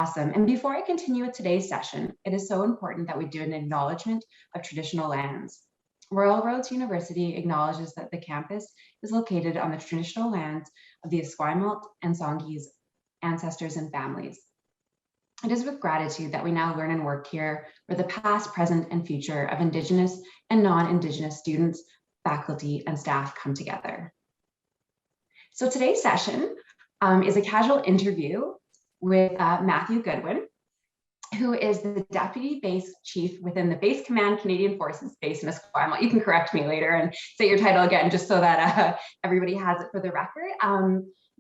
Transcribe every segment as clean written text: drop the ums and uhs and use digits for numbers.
Awesome. And before I continue with today's session, it is so important that we do an acknowledgement of traditional lands. Royal Roads University acknowledges that the campus is located on the traditional lands of the Esquimalt and Songhees ancestors and families. It is with gratitude that we now learn and work here, where the past, present, and future of Indigenous and non-Indigenous students, faculty, and staff come together. So today's session is a casual interview with Matthew Goodwin, who is the Deputy Base Chief within the Base Command Canadian Forces based in Esquimalt. You can correct me later and say your title again, just so that everybody has it for the record.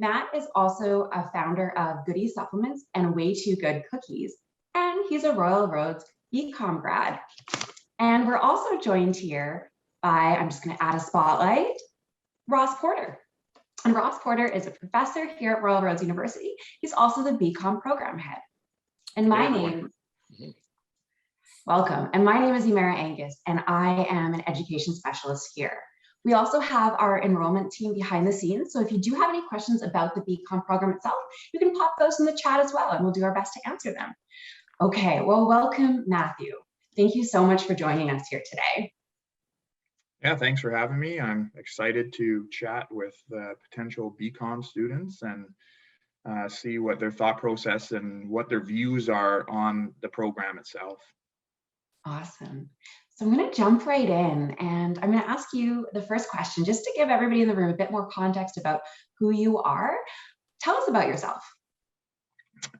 Matt is also a founder of Goody supplements and Way Too Good cookies, and he's a Royal Roads BCom grad. And we're also joined here by, I'm just going to add a spotlight, Ross Porter. And Ross Porter is a professor here at Royal Roads University. He's also the BCom program head. And welcome. And my name is Emara Angus, and I am an education specialist here. We also have our enrollment team behind the scenes. So if you do have any questions about the BCom program itself, you can pop those in the chat as well, and we'll do our best to answer them. Okay, well, welcome, Matthew. Thank you so much for joining us here today. Yeah, thanks for having me. I'm excited to chat with the potential BCom students and see what their thought process and what their views are on the program itself. Awesome. So I'm going to jump right in, and I'm going to ask you the first question, just to give everybody in the room a bit more context about who you are. Tell us about yourself.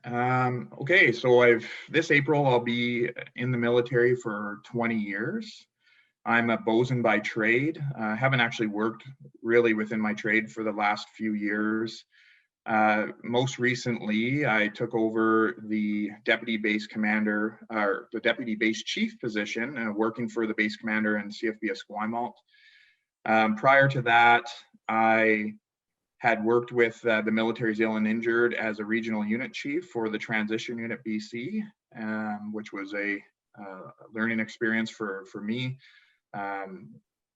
Okay, so this April, I'll be in the military for 20 years. I'm a bosun by trade. I haven't actually worked really within my trade for the last few years. Most recently, I took over the deputy base commander, or the deputy base chief position, working for the base commander in CFB Esquimalt. Prior to that, I had worked with the military's ill and injured as a regional unit chief for the transition unit BC, which was a learning experience for me.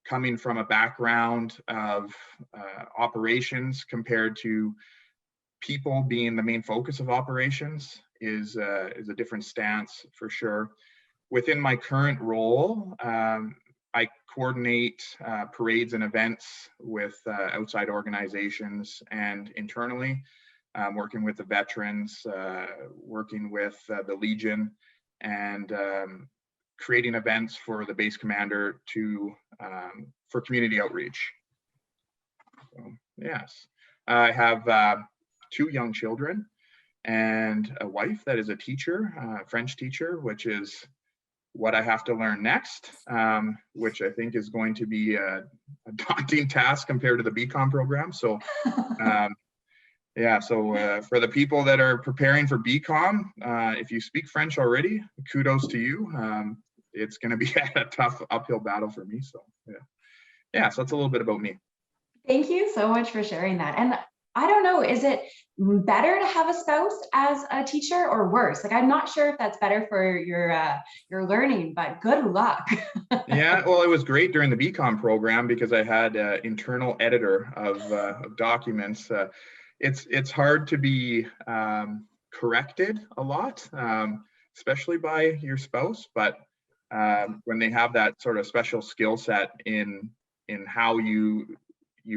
Coming from a background of operations compared to people being the main focus of operations is a different stance for sure. Within my current role, I coordinate parades and events with outside organizations and internally, working with the veterans, working with the Legion, and creating events for the base commander for community outreach. So, yes, I have 2 young children and a wife that is a teacher, French teacher, which is what I have to learn next, which I think is going to be a daunting task compared to the BCom program. So yeah, so for the people that are preparing for BCom, if you speak French already, kudos to you. It's going to be a tough uphill battle for me. So yeah, so that's a little bit about me. Thank you so much for sharing that. And I don't know, is it better to have a spouse as a teacher or worse? Like, I'm not sure if that's better for your learning, but good luck. Yeah, well, it was great during the BCom program because I had an internal editor of documents. It's hard to be corrected a lot, especially by your spouse, but when they have that sort of special skill set in how you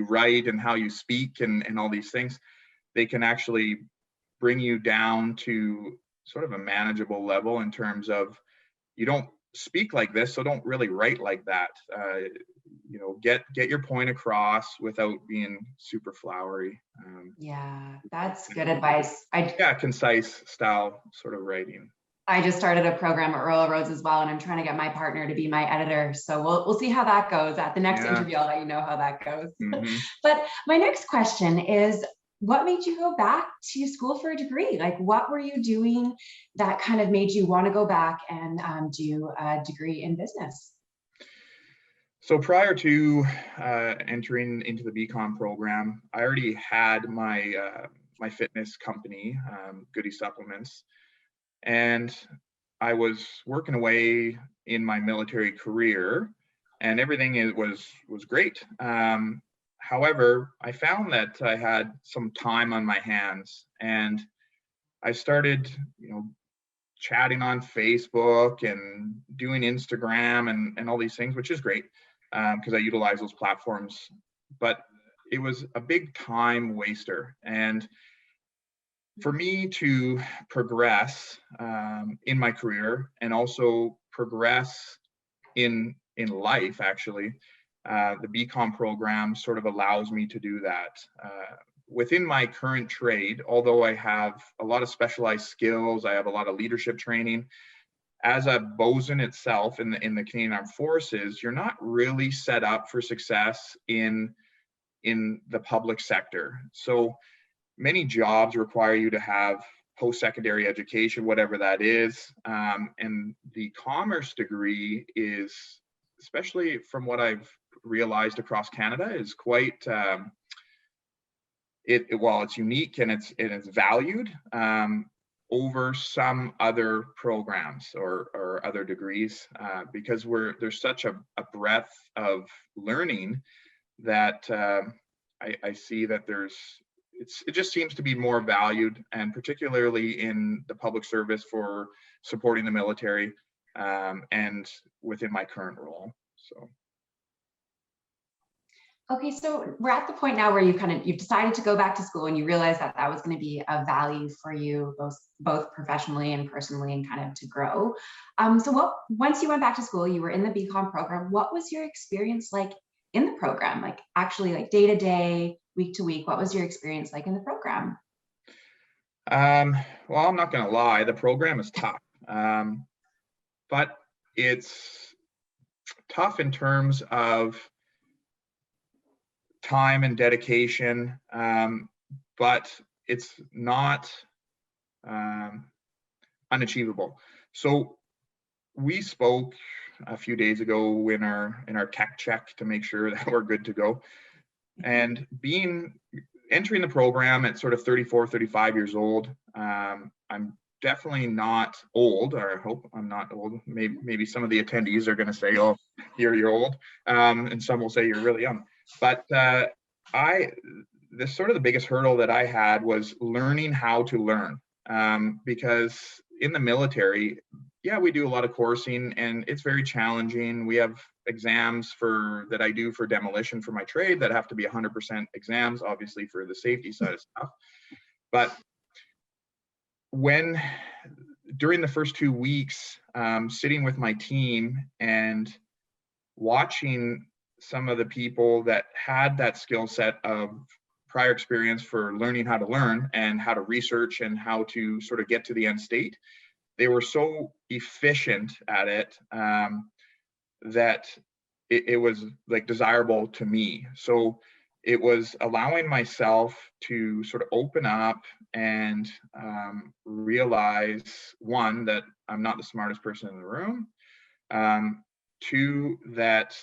write and how you speak and all these things, they can actually bring you down to sort of a manageable level in terms of, you don't speak like this, so don't really write like that. You know, get your point across without being super flowery. Yeah, that's good advice. Yeah, concise style sort of writing. I just started a program at Royal Roads as well, and I'm trying to get my partner to be my editor. So we'll see how that goes. At the next interview, I'll let you know how that goes. Mm-hmm. But my next question is, what made you go back to school for a degree? Like, what were you doing that kind of made you want to go back and do a degree in business? So prior to entering into the BCom program, I already had my my fitness company, Goody supplements. And I was working away in my military career, and everything was great. However, I found that I had some time on my hands, and I started, chatting on Facebook and doing Instagram and all these things, which is great because I utilize those platforms. But it was a big time waster. And for me to progress in my career and also progress in life, actually, the BCom program sort of allows me to do that. Within my current trade, although I have a lot of specialized skills, I have a lot of leadership training, as a bosun itself in the Canadian Armed Forces, you're not really set up for success in the public sector. So many jobs require you to have post-secondary education, whatever that is. And the commerce degree is, especially from what I've realized across Canada, is quite, while it's unique and it's valued over some other programs or other degrees, because there's such a breadth of learning that I see that it just seems to be more valued, and particularly in the public service for supporting the military and within my current role. So. Okay, so we're at the point now where you've decided to go back to school and you realize that was going to be of value for you both professionally and personally, and kind of to grow. So once you went back to school, you were in the BCom program. What was your experience like in the program? Like actually, like day to day, week to week, what was your experience like in the program? Well, I'm not going to lie, the program is tough, but it's tough in terms of time and dedication, but it's not unachievable. So we spoke a few days ago in our tech check to make sure that we're good to go. And entering the program at sort of 34, 35 years old, I'm definitely not old, or I hope I'm not old. Maybe some of the attendees are going to say, "Oh, you're old," and some will say you're really young. But the biggest hurdle that I had was learning how to learn, because in the military, yeah, we do a lot of coursing and it's very challenging. We have exams that I do for demolition for my trade that have to be 100% exams, obviously for the safety side of stuff. But during the first 2 weeks, sitting with my team and watching some of the people that had that skill set of prior experience for learning how to learn and how to research and how to sort of get to the end state, they were so efficient at it that it was like desirable to me. So it was allowing myself to sort of open up and realize, one, that I'm not the smartest person in the room. Two, that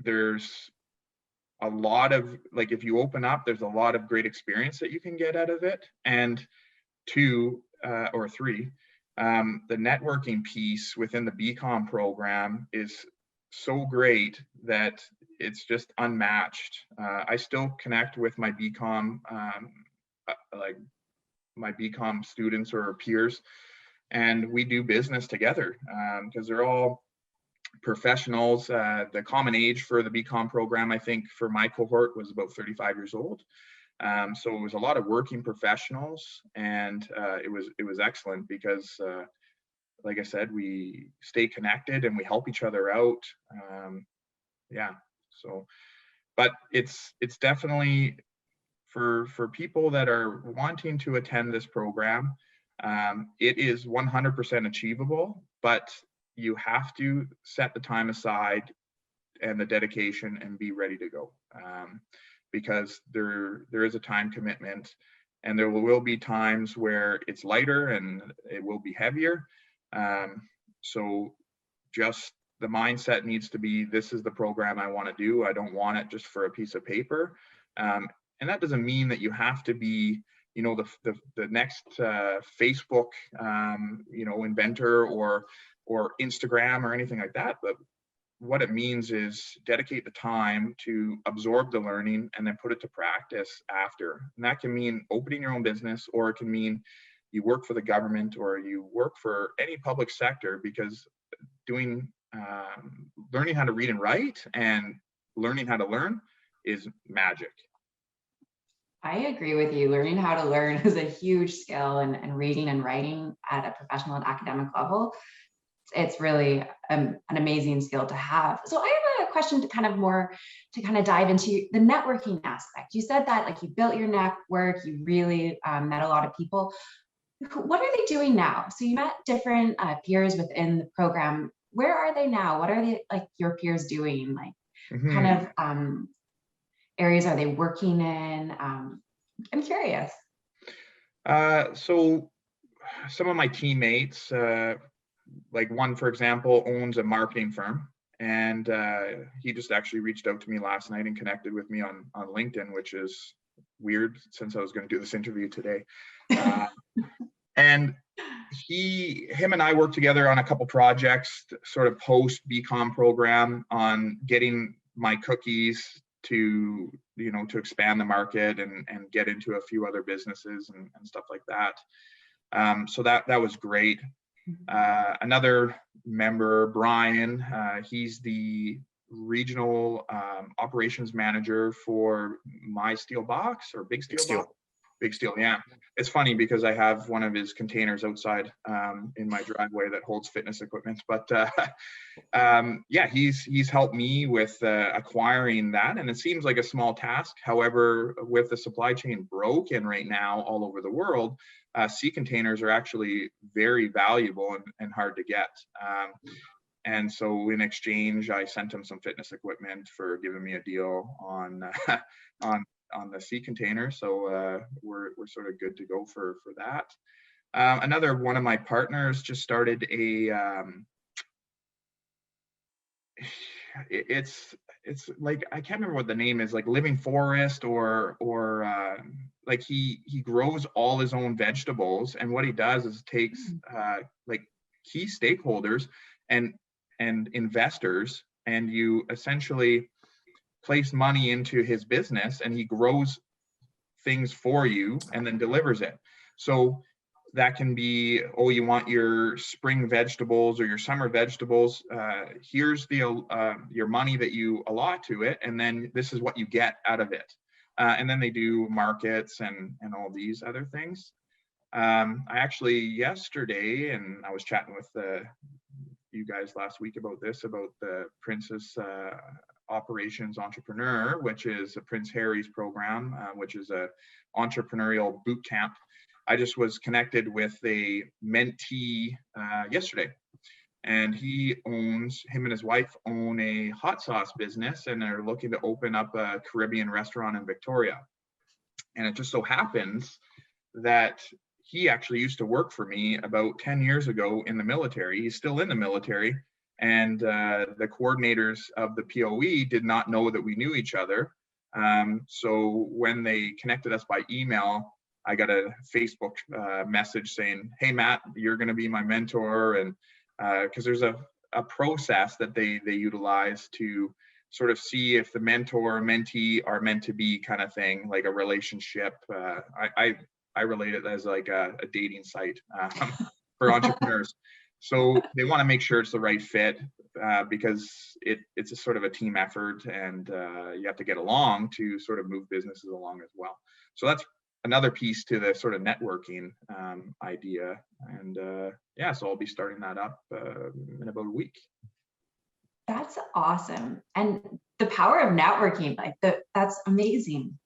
there's a lot of, like, if you open up, there's a lot of great experience that you can get out of it. And two, or three, the networking piece within the BCom program is so great that it's just unmatched. I still connect with my BCom, my BCom students or peers, and we do business together because they're all professionals. The common age for the BCom program, I think, for my cohort was about 35 years old. So it was a lot of working professionals, and it was excellent because, like I said, we stay connected and we help each other out. Yeah. So, but it's definitely for people that are wanting to attend this program. It is 100% achievable, but you have to set the time aside and the dedication and be ready to go, because there is a time commitment, and there will be times where it's lighter and it will be heavier. So just the mindset needs to be, this is the program I want to do. I don't want it just for a piece of paper. And that doesn't mean that you have to be, the next Facebook, inventor or Instagram or anything like that. But what it means is dedicate the time to absorb the learning and then put it to practice after. And that can mean opening your own business, or it can mean you work for the government or you work for any public sector, because doing learning how to read and write and learning how to learn is magic. I agree with you. Learning how to learn is a huge skill, and reading and writing at a professional and academic level, it's really an amazing skill to have. So I have a question to kind of dive into the networking aspect. You said that like you built your network, you really met a lot of people. What are they doing now? So you met different peers within the program. Where are they now? What are they, like, your peers doing? Like, kind of areas are they working in? I'm curious. So some of my teammates, like one, for example, owns a marketing firm, and he just actually reached out to me last night and connected with me on LinkedIn, which is weird since I was going to do this interview today. And him and I worked together on a couple projects, sort of post BCom program, on getting my cookies to, to expand the market and get into a few other businesses and stuff like that. So that was great. Another member, Brian, he's the regional operations manager for My Steel Box, or Big Steel Box. Big Steel, yeah. It's funny because I have one of his containers outside in my driveway that holds fitness equipment. But yeah, he's helped me with acquiring that, and it seems like a small task. However, with the supply chain broken right now all over the world, sea containers are actually very valuable and hard to get. And so in exchange, I sent him some fitness equipment for giving me a deal on on the sea container. So we're sort of good to go for that. Another one of my partners just started it's like, I can't remember what the name is, like Living Forest, or like he grows all his own vegetables, and what he does is takes like key stakeholders and investors, and you essentially place money into his business, and he grows things for you and then delivers it. So that can be, oh, you want your spring vegetables or your summer vegetables, here's the your money that you allot to it, and then this is what you get out of it. And then they do markets and all these other things. I actually yesterday, and I was chatting with you guys last week about the Princess Operations Entrepreneur, which is a Prince Harry's program, which is a entrepreneurial boot camp. I just was connected with a mentee yesterday, and him and his wife own a hot sauce business, and they're looking to open up a Caribbean restaurant in Victoria. And it just so happens that he actually used to work for me about 10 years ago in the military. He's still in the military. And the coordinators of the POE did not know that we knew each other. So when they connected us by email, I got a Facebook message saying, hey, Matt, you're going to be my mentor. And because there's a process that they utilize to sort of see if the mentor and mentee are meant to be, kind of thing, like a relationship. I relate it as like a dating site for entrepreneurs. So they want to make sure it's the right fit, because it's a sort of a team effort, and you have to get along to sort of move businesses along as well. So that's another piece to the sort of networking idea. And yeah, so I'll be starting that up in about a week. That's awesome. And the power of networking, that's amazing.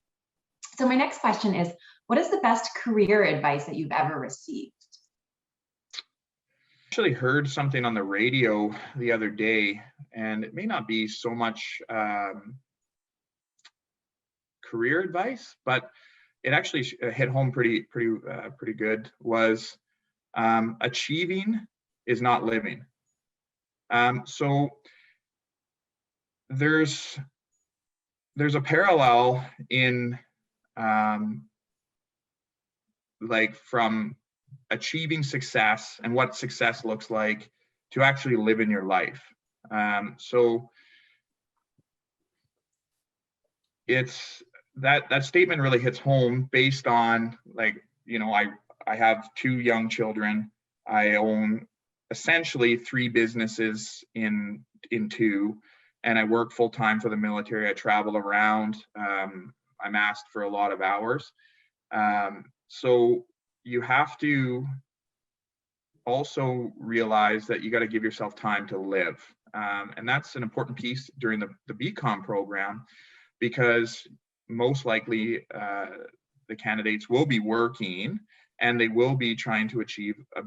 So my next question is, what is the best career advice that you've ever received? Actually heard something on the radio the other day, and it may not be so much career advice, but it actually hit home pretty good. Was achieving is not living. So there's a parallel in like from achieving success and what success looks like to actually living your life. So it's that statement really hits home based on, like, I have 2 young children. I own essentially 3 businesses in 2, and I work full time for the military. I travel around. I'm asked for a lot of hours. So you have to also realize that you got to give yourself time to live. And that's an important piece during the BCom program, because most likely the candidates will be working and they will be trying to achieve a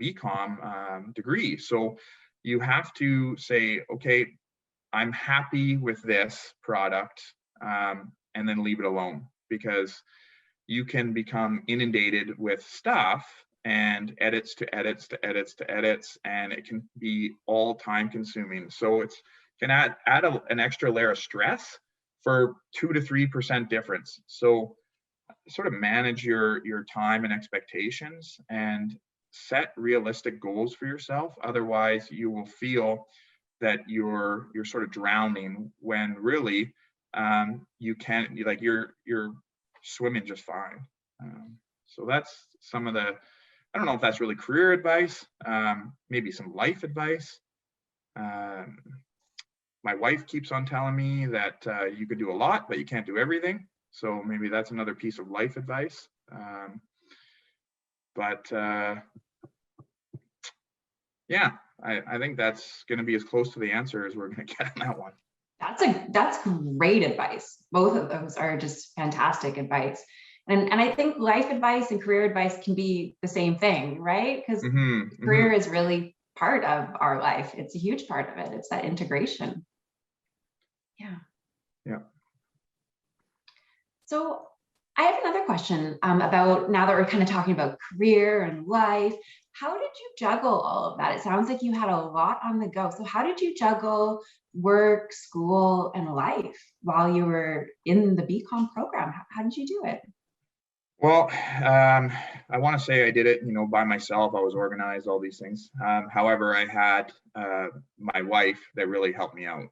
BCom degree. So you have to say, okay, I'm happy with this product, and then leave it alone, because you can become inundated with stuff and edits to edits to edits to edits, and it can be all time consuming. So it can add an extra layer of stress for 2 to 3% difference. So sort of manage your time and expectations and set realistic goals for yourself. Otherwise, you will feel that you're sort of drowning when really you can't, like you're swimming just fine. So that's some of the, I don't know if that's really career advice, maybe some life advice. My wife keeps on telling me that you could do a lot, but you can't do everything. So maybe that's another piece of life advice. Yeah, I think that's going to be as close to the answer as we're going to get on that one. That's great advice. Both of those are just fantastic advice. And I think life advice and career advice can be the same thing, right? Because career is really part of our life. It's a huge part of it. It's that integration. Yeah. Yeah. So I have another question about, now that we're kind of talking about career and life, how did you juggle all of that? It sounds like you had a lot on the go. So how did you juggle work, school, and life while you were in the BCom program? How did you do it? Well, I want to say I did it, by myself. I was organized, all these things. However, I had my wife that really helped me out.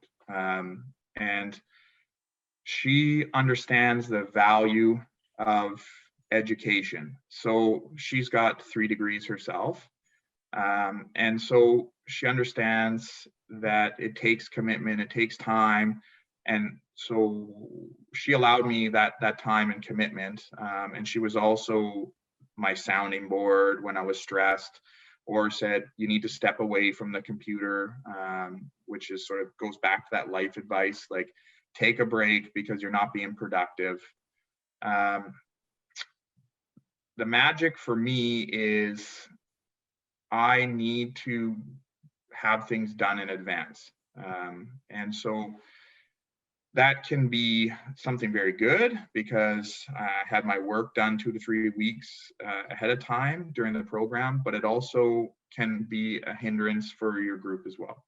And she understands the value of education. So she's got 3 degrees herself. And so she understands that it takes commitment, it takes time. And so she allowed me that time and commitment. And she was also my sounding board when I was stressed, or said, you need to step away from the computer, which is sort of goes back to that life advice, like take a break because you're not being productive. The magic for me is I need to have things done in advance. And so that can be something very good, because I had my work done 2 to 3 weeks ahead of time during the program, but it also can be a hindrance for your group as well.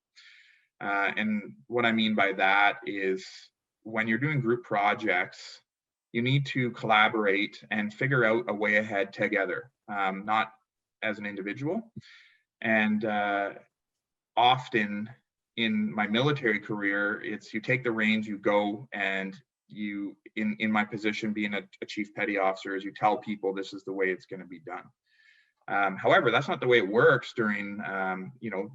And what I mean by that is, when you're doing group projects, you need to collaborate and figure out a way ahead together, not as an individual. And often in my military career, it's you take the reins, you go, and you, in my position being a chief petty officer, is you tell people this is the way it's going to be done. However, that's not the way it works during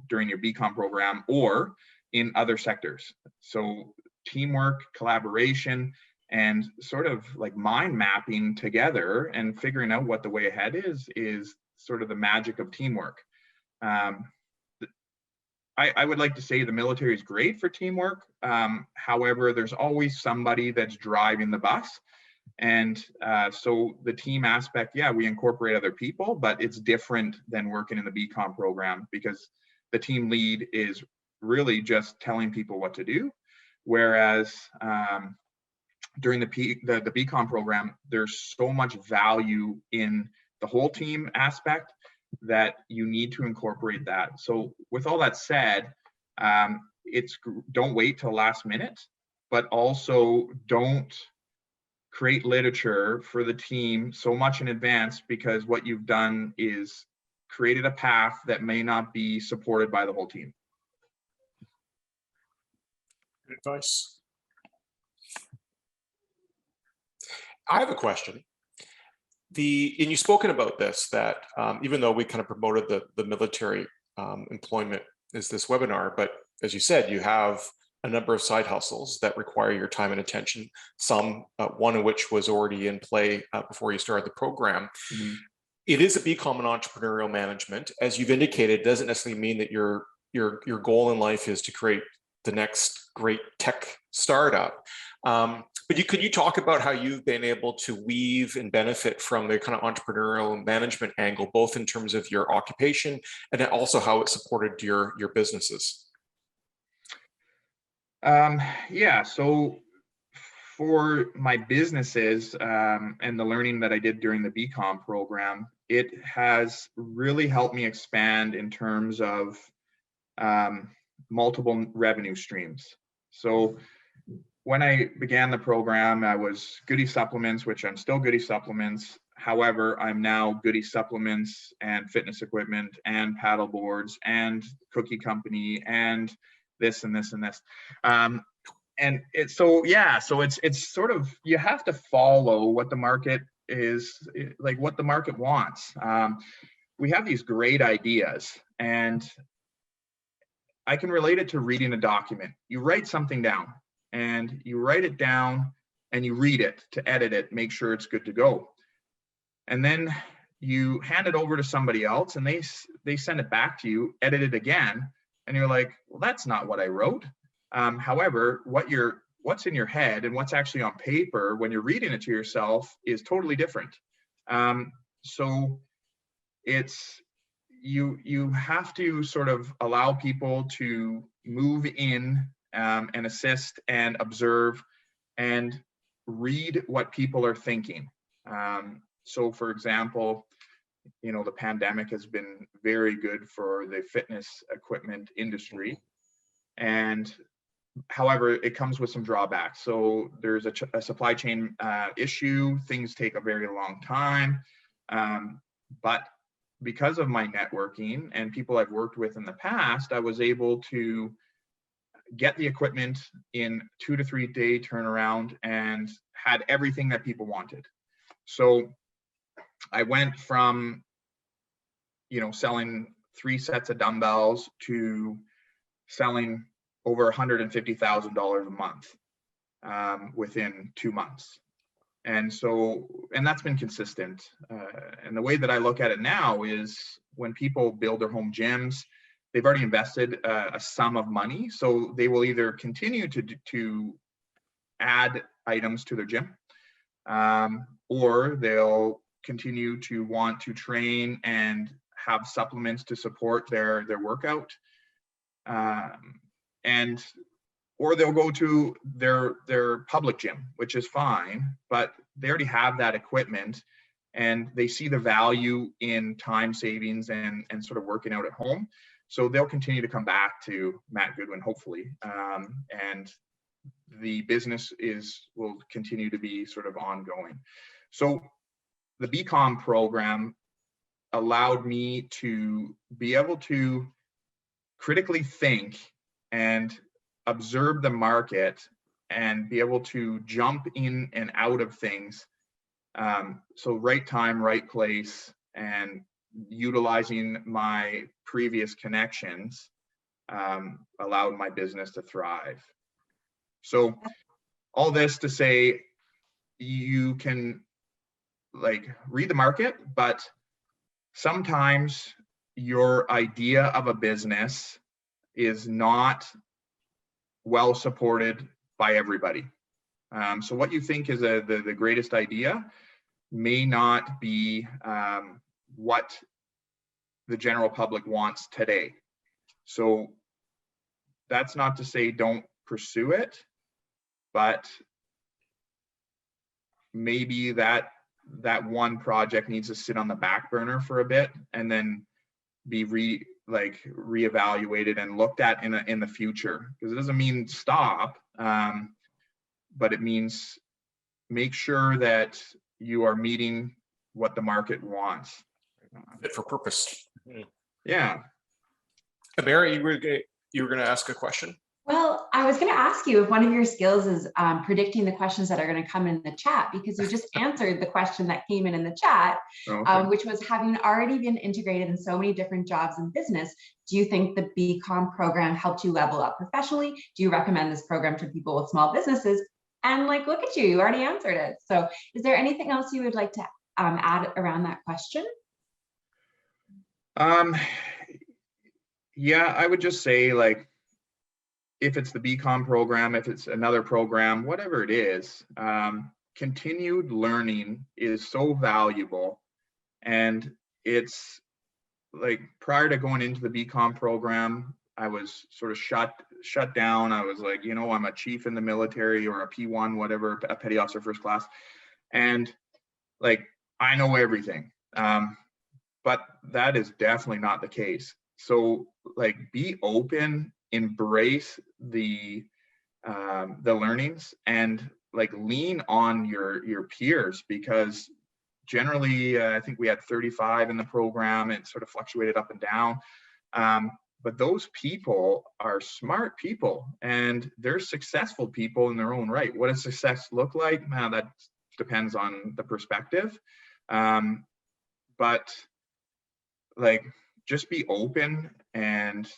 during your BCom program or in other sectors. So teamwork, collaboration, and sort of like mind mapping together and figuring out what the way ahead is sort of the magic of teamwork. I would like to say the military is great for teamwork. However, there's always somebody that's driving the bus. And so the team aspect, yeah, we incorporate other people, but it's different than working in the BCom program, because the team lead is really just telling people what to do. Whereas during the BCom program, there's so much value in the whole team aspect that you need to incorporate that. So with all that said, don't wait till last minute, but also don't create literature for the team so much in advance, because what you've done is created a path that may not be supported by the whole team. Good advice. I have a question. and you've spoken about this, that even though we kind of promoted the military employment is this webinar, but as you said, you have a number of side hustles that require your time and attention, some, one of which was already in play before you started the program. Mhm. It is a BCom in entrepreneurial management. As you've indicated, it doesn't necessarily mean that your goal in life is to create the next great tech startup. But could you talk about how you've been able to weave and benefit from the kind of entrepreneurial management angle, both in terms of your occupation and then also how it supported your businesses? Yeah, so for my businesses and the learning that I did during the BCom program, it has really helped me expand in terms of multiple revenue streams. So when I began the program, I was Goody Supplements, which I'm still Goody Supplements. However, I'm now Goody Supplements and fitness equipment and paddle boards and cookie company and this and this and this. And it's so it's sort of, you have to follow what the market is, like what the market wants. We have these great ideas, and I can relate it to reading a document. You write something down, and you write it down and you read it to edit it, make sure it's good to go. And then you hand it over to somebody else and they send it back to you, edit it again. And you're like, well, that's not what I wrote. However, what's in your head and what's actually on paper when you're reading it to yourself is totally different. So it's, you have to sort of allow people to move in and assist and observe and read what people are thinking. So for example, the pandemic has been very good for the fitness equipment industry. And however, it comes with some drawbacks. So there's a supply chain issue. Things take a very long time. But because of my networking and people I've worked with in the past, I was able to get the equipment in 2 to 3 day turnaround and had everything that people wanted. So I went from, selling 3 sets of dumbbells to selling over $150,000 a month within 2 months. And that's been consistent. And the way that I look at it now is when people build their home gyms, they've already invested a sum of money. So they will either continue to add items to their gym, or they'll continue to want to train and have supplements to support their workout. Or they'll go to their public gym, which is fine, but they already have that equipment and they see the value in time savings and sort of working out at home. So they'll continue to come back to Matt Goodwin, hopefully. And the business will continue to be sort of ongoing. So the BCom program allowed me to be able to critically think and observe the market and be able to jump in and out of things. So right time, right place, and utilizing my previous connections allowed my business to thrive. So all this to say, you can read the market, but sometimes your idea of a business is not well supported by everybody. So what you think is the greatest idea may not be what the general public wants today. So that's not to say don't pursue it, but maybe that one project needs to sit on the back burner for a bit and then be reevaluated and looked at in the future. Because it doesn't mean stop, but it means make sure that you are meeting what the market wants. Fit for purpose. Yeah. Emara, you were going to ask a question? Well, I was going to ask you if one of your skills is predicting the questions that are going to come in the chat, because you just answered the question that came in the chat, Okay. which was, having already been integrated in so many different jobs and business, do you think the BCom program helped you level up professionally? Do you recommend this program to people with small businesses? And like, look at you, you already answered it. So is there anything else you would like to add around that question? Yeah, I would just say, like, if it's the BCom program, if it's another program, whatever it is, continued learning is so valuable. And it's like, prior to going into the BCom program, I was sort of shut down. I was like, I'm a chief in the military, or a P1, whatever, a petty officer first class. And like, I know everything. But that is definitely not the case. So like, be open, embrace the learnings, and like, lean on your peers, because generally, I think we had 35 in the program. It sort of fluctuated up and down. But those people are smart people, and they're successful people in their own right. What does success look like? Man, that depends on the perspective. But like, just be open and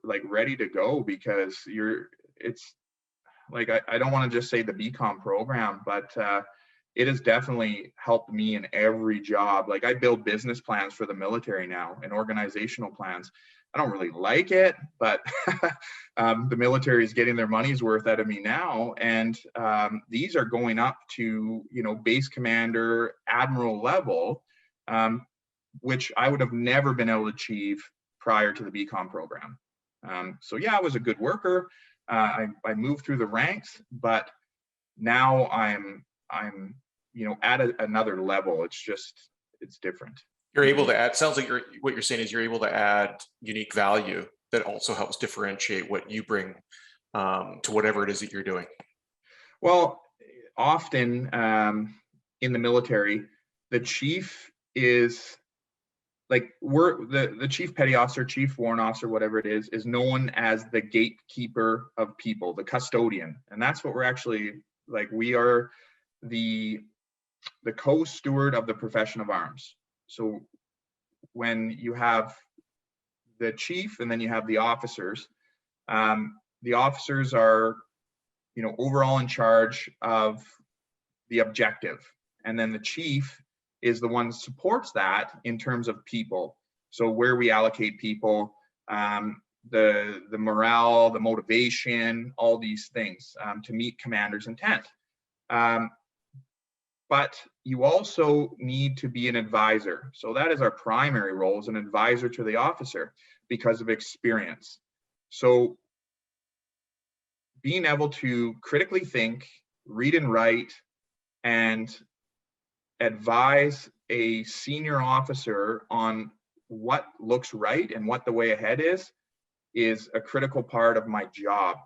like ready to go, because it's like, I don't want to just say the BCom program, but it has definitely helped me in every job. Like, I build business plans for the military now, and organizational plans. I don't really like it, but the military is getting their money's worth out of me now. And these are going up to, base commander, admiral level, which I would have never been able to achieve prior to the BCom program. So yeah, I was a good worker. I moved through the ranks, but now I'm at another level. It's different. You're able to add, sounds like what you're saying is you're able to add unique value that also helps differentiate what you bring to whatever it is that you're doing. Well, often in the military, the chief is like, the chief petty officer, chief warrant officer, whatever it is known as the gatekeeper of people, the custodian. And that's what we're actually like. We are the co-steward of the profession of arms. So when you have the chief, and then you have the officers are, overall in charge of the objective. And then the chief is the one that supports that in terms of people. So where we allocate people, the morale, the motivation, all these things to meet commander's intent. But you also need to be an advisor. So that is our primary role, as an advisor to the officer, because of experience. So being able to critically think, read and write, and advise a senior officer on what looks right and what the way ahead is a critical part of my job.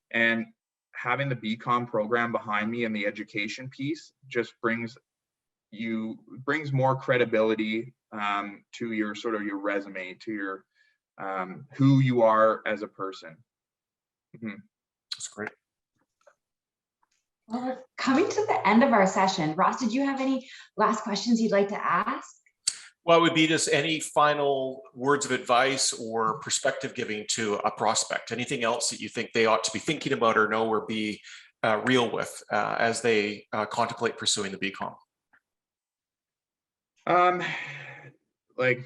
And having the BCom program behind me and the education piece just brings more credibility to your sort of your resume, to your who you are as a person. Mm-hmm. That's great. Well, we're coming to the end of our session. Ross, did you have any last questions you'd like to ask? Well, it would be just any final words of advice or perspective giving to a prospect. Anything else that you think they ought to be thinking about or know or be real with as they contemplate pursuing the BCom? Like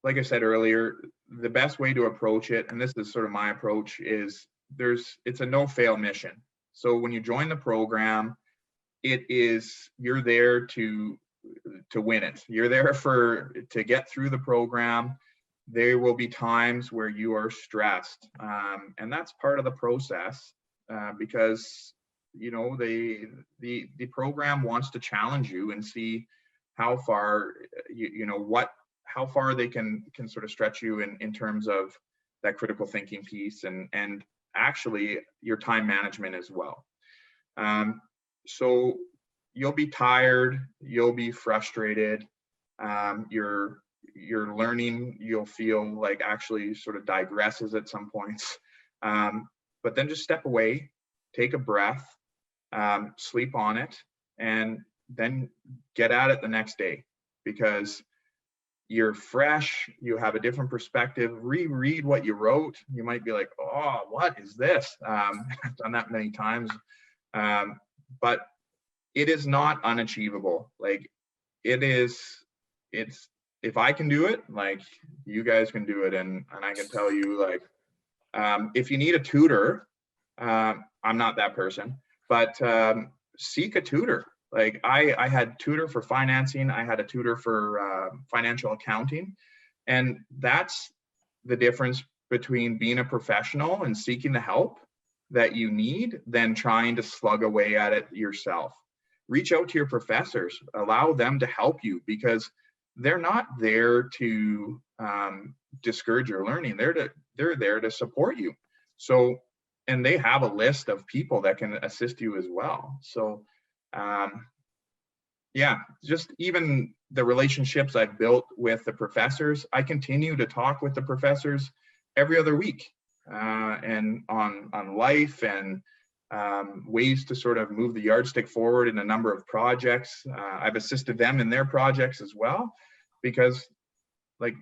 I said earlier, the best way to approach it, and this is sort of my approach, is it's a no-fail mission. So when you join the program, you're there to win it. You're there to get through the program. There will be times where you are stressed, and that's part of the process, because the program wants to challenge you and see how far how far they can sort of stretch you in terms of that critical thinking piece, and actually your time management as well. So you'll be tired, you'll be frustrated, your learning, you'll feel like, actually sort of digresses at some points. But then just step away, take a breath, sleep on it, and then get at it the next day, because you're fresh, you have a different perspective. Reread what you wrote. You might be like, oh, what is this? I've done that many times. But it is not unachievable. Like, it's, if I can do it, like, you guys can do it. And I can tell you, like, if you need a tutor, I'm not that person, but seek a tutor. Like, I had tutor for financing, I had a tutor for financial accounting, and that's the difference between being a professional and seeking the help that you need than trying to slug away at it yourself. Reach out to your professors, allow them to help you, because they're not there to discourage your learning. They're there to support you. So, and they have a list of people that can assist you as well. So, yeah, just even the relationships I've built with the professors, I continue to talk with the professors every other week, and on life and ways to sort of move the yardstick forward in a number of projects. I've assisted them in their projects as well, because, like,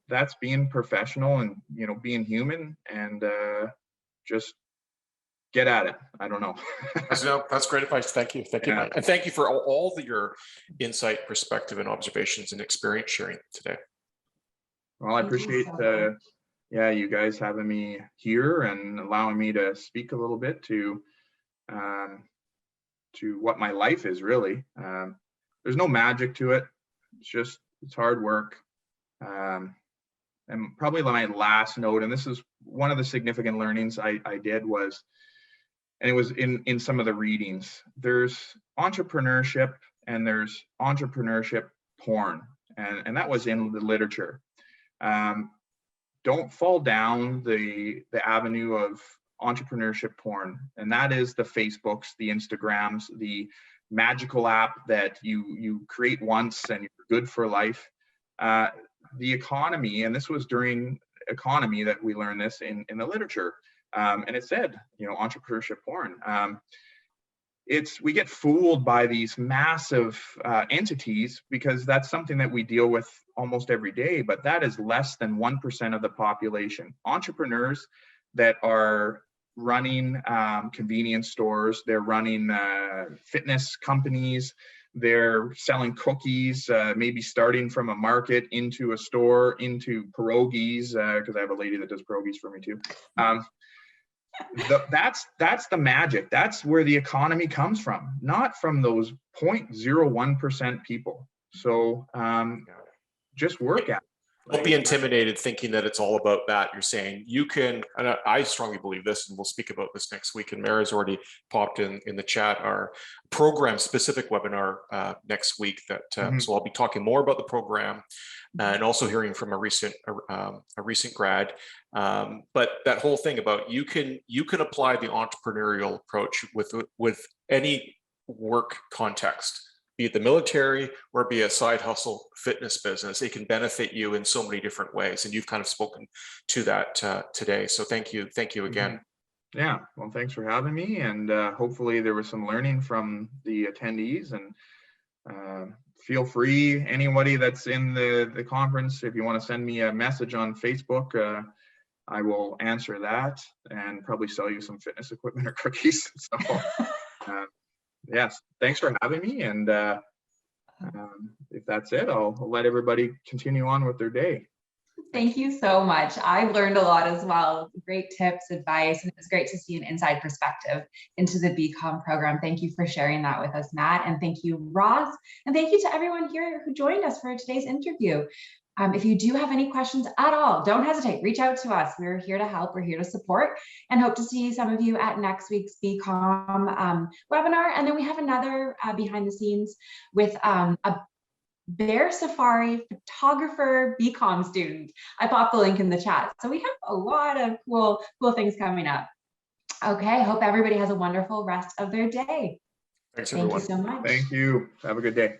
that's being professional and, you know, being human, and just get at it. I don't know. That's great advice. Thank you. Thank you, Matt. And thank you for all your insight, perspective, and observations and experience sharing today. Well, I appreciate yeah, you guys having me here and allowing me to speak a little bit to what my life is really. There's no magic to it. It's hard work. And probably my last note, and this is one of the significant learnings I did was, and it was in some of the readings, there's entrepreneurship and there's entrepreneurship porn. And that was in the literature. Don't fall down the avenue of entrepreneurship porn. And that is the Facebooks, the Instagrams, the magical app that you create once and you're good for life. The economy, and this was during economy that we learned this in the literature. And it said, you know, entrepreneurship porn. We get fooled by these massive entities, because that's something that we deal with almost every day, but that is less than 1% of the population. Entrepreneurs that are running convenience stores, they're running fitness companies, they're selling cookies, maybe starting from a market into a store, into pierogies, because I have a lady that does pierogies for me too. That's the magic. That's where the economy comes from, not from those 0.01% people. So just work at it. Don't be intimidated thinking that it's all about that. You're saying you can, and I strongly believe this, and we'll speak about this next week, and Mara's already popped in the chat our program specific webinar next week that so I'll be talking more about the program and also hearing from a recent grad, but that whole thing about you can apply the entrepreneurial approach with any work context, be it the military or be a side hustle fitness business. It can benefit you in so many different ways, and you've kind of spoken to that today. So thank you again. Yeah, well, thanks for having me, and hopefully there was some learning from the attendees. And feel free, anybody that's in the conference, if you want to send me a message on Facebook, I will answer that and probably sell you some fitness equipment or cookies. So. Yes, thanks for having me, and if that's it, I'll let everybody continue on with their day. Thank you so much. I learned a lot as well. Great tips, advice, and it's great to see an inside perspective into the BCom program. Thank you for sharing that with us, Matt, and thank you, Ross, and thank you to everyone here who joined us for today's interview. If you do have any questions at all, don't hesitate, reach out to us. We're here to help, we're here to support, and hope to see some of you at next week's BCom webinar. And then we have another behind the scenes with a bear safari photographer BCom student. I popped the link in the chat. So we have a lot of cool things coming up. Okay, hope everybody has a wonderful rest of their day. Thanks, everyone. Thank you so much. Thank you. Have a good day.